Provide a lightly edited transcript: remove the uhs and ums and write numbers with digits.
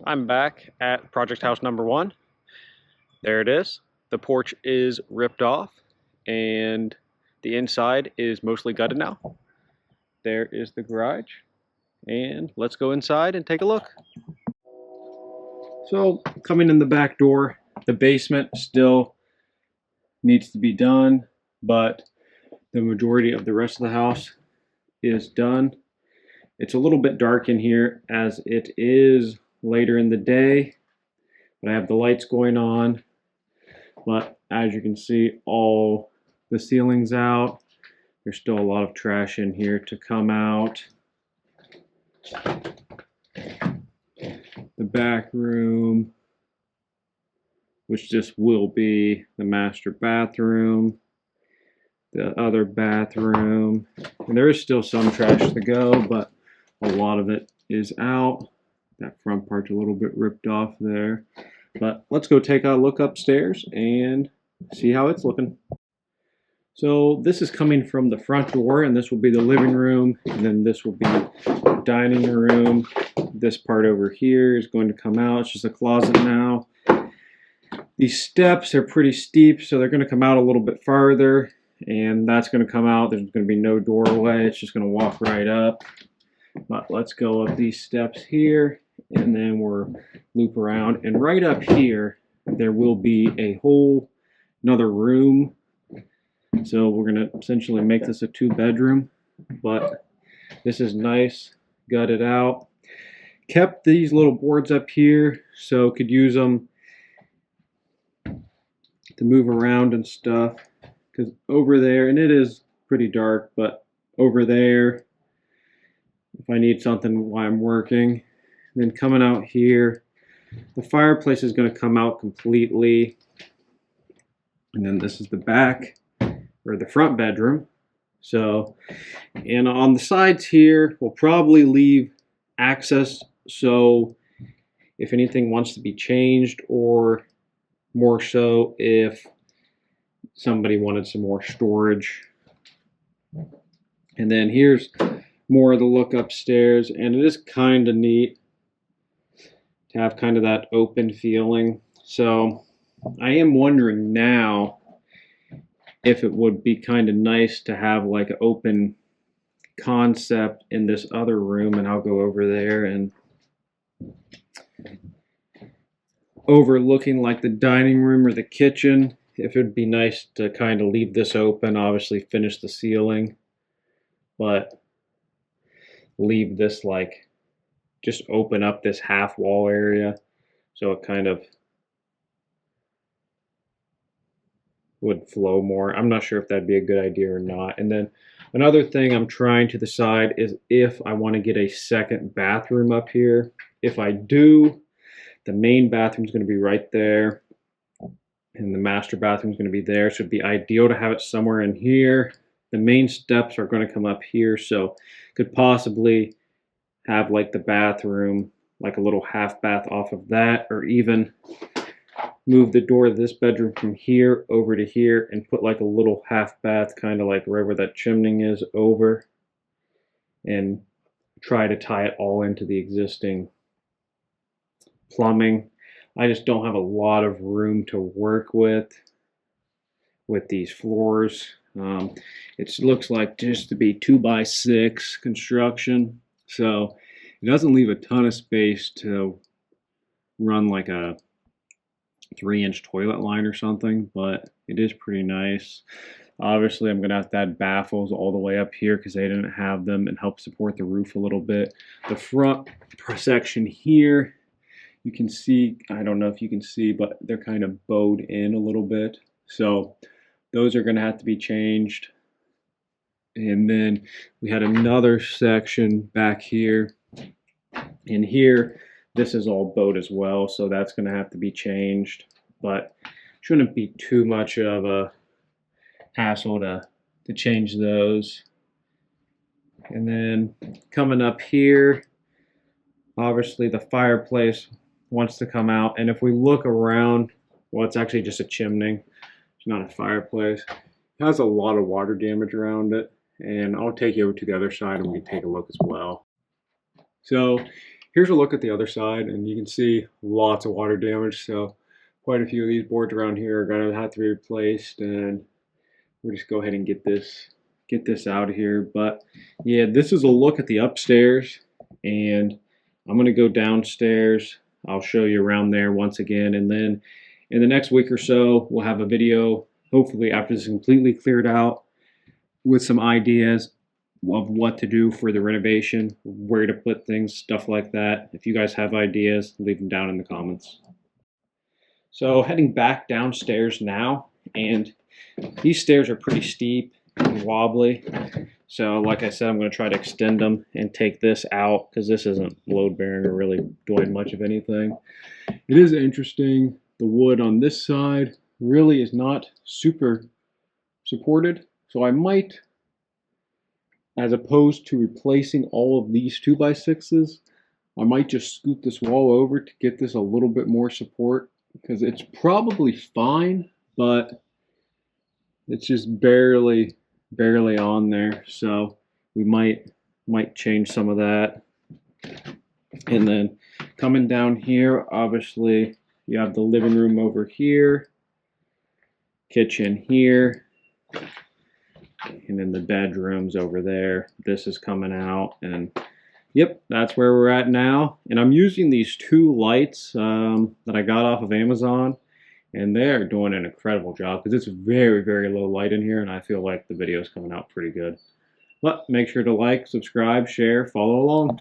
I'm back at project house number 1. There it is. The porch is ripped off and the inside is mostly gutted now. There is the garage, and let's go inside and take a look. So coming in the back door, the basement still needs to be done, but the majority of the rest of the house is done. It's a little bit dark in here as it is later in the day, but I have the lights going on. But as you can see, all the ceiling's out. There's still a lot of trash in here to come out. The back room, which this will be the master bathroom, the other bathroom, and there is still some trash to go, but a lot of it is out. That front part's a little bit ripped off there. But let's go take a look upstairs and see how it's looking. So this is coming from the front door, and this will be the living room, and then this will be the dining room. This part over here is going to come out. It's just a closet now. These steps are pretty steep, so they're going to come out a little bit farther, and that's going to come out. There's going to be no doorway. It's just going to walk right up. But let's go up these steps here, and then we'll loop around. And right up here, there will be a whole another room. So we're going to essentially make this a 2-bedroom, but this is nice, gutted out. Kept these little boards up here, so could use them to move around and stuff. Because over there, and it is pretty dark, but over there, if I need something while I'm working. Then coming out here, the fireplace is going to come out completely. And then this is the back, or the front bedroom. So, and on the sides here, we'll probably leave access so if anything wants to be changed, or more so if somebody wanted some more storage. And then here's more of the look upstairs, and it is kind of neat to have kind of that open feeling. So I am wondering now if it would be kind of nice to have like an open concept in this other room, and I'll go over there and overlooking like the dining room or the kitchen. If it'd be nice to kind of leave this open, obviously finish the ceiling, but leave this like just open up this half wall area so it kind of would flow more. I'm not sure if that'd be a good idea or not. And then another thing I'm trying to decide is if I want to get a second bathroom up here. If I do, the main bathroom is going to be right there, and the master bathroom is going to be there, so it'd be ideal to have it somewhere in here. The main steps are going to come up here, so could possibly have like the bathroom, like a little half bath off of that, or even move the door of this bedroom from here over to here and put like a little half bath, kind of like wherever that chimney is, over, and try to tie it all into the existing plumbing. I just don't have a lot of room to work with these floors. It looks like just to be 2x6 construction, so it doesn't leave a ton of space to run like a 3-inch toilet line or something, but it is pretty nice. Obviously, I'm going to have to add baffles all the way up here because they didn't have them, and help support the roof a little bit. The front section here, you can see, I don't know if you can see, but they're kind of bowed in a little bit. So those are going to have to be changed. And then we had another section back here. In here, this is all bowed as well, so that's going to have to be changed. But shouldn't be too much of a hassle to change those. And then coming up here, obviously the fireplace wants to come out, and if we look around, well, it's actually just a chimney. It's not a fireplace. It has a lot of water damage around it, and I'll take you over to the other side and we can take a look as well. So Here's a look at the other side, and you can see lots of water damage. So quite a few of these boards around here are going to have to be replaced, and we'll just go ahead and get this out of here. But yeah, this is a look at the upstairs, and I'm going to go downstairs. I'll show you around there once again, and then in the next week or so, we'll have a video, hopefully after this is completely cleared out, with some ideas of what to do for the renovation, where to put things, stuff like that. If you guys have ideas, leave them down in the comments. So heading back downstairs now, and these stairs are pretty steep and wobbly. So like I said, I'm going to try to extend them and take this out because this isn't load bearing or really doing much of anything. It is interesting. The wood on this side really is not super supported. So I might, as opposed to replacing all of these 2x6s, I might just scoot this wall over to get this a little bit more support, because it's probably fine, but it's just barely on there. So we might change some of that. And then coming down here, obviously you have the living room over here, kitchen here, and then the bedrooms over there. This is coming out, and yep, that's where we're at now. And I'm using these two lights that I got off of Amazon, and they're doing an incredible job because it's very low light in here, and I feel like the video is coming out pretty good. But make sure to like, subscribe, share, follow along.